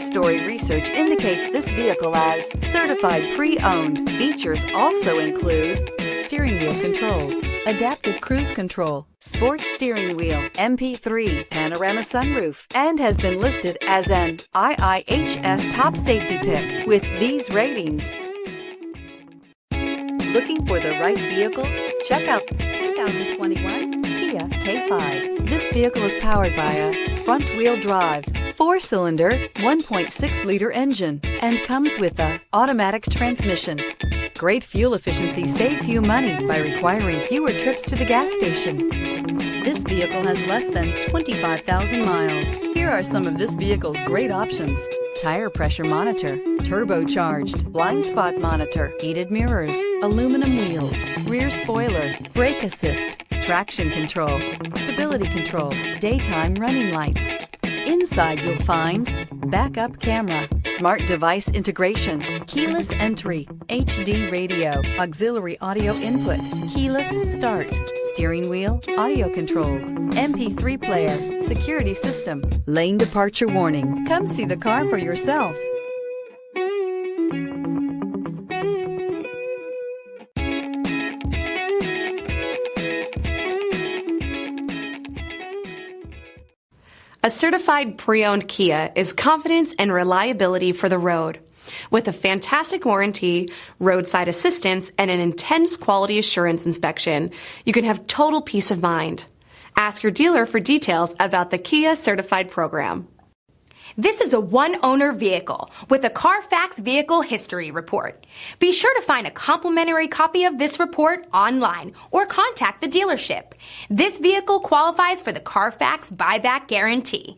4-story research indicates this vehicle as certified pre-owned. Features also include steering wheel controls, adaptive cruise control, sports steering wheel, MP3, panoramic sunroof, and has been listed as an IIHS top safety pick with these ratings. Looking for the right vehicle? Check out 2021 Kia K5. This vehicle is powered by a front-wheel drive, 4-cylinder, 1.6-liter engine, and comes with an automatic transmission. Great fuel efficiency saves you money by requiring fewer trips to the gas station. This vehicle has less than 25,000 miles. Here are some of this vehicle's great options: tire pressure monitor, turbocharged, blind spot monitor, heated mirrors, aluminum wheels, rear spoiler, brake assist, traction control, stability control, daytime running lights. Inside you'll find backup camera, smart device integration, keyless entry, HD radio, auxiliary audio input, keyless start, steering wheel audio controls, MP3 player, security system, lane departure warning. Come see the car for yourself. A certified pre-owned Kia is confidence and reliability for the road. With a fantastic warranty, roadside assistance, and an intense quality assurance inspection, you can have total peace of mind. Ask your dealer for details about the Kia Certified program. This is a one-owner vehicle with a CARFAX Vehicle History Report. Be sure to find a complimentary copy of this report online or contact the dealership. This vehicle qualifies for the CARFAX Buyback Guarantee.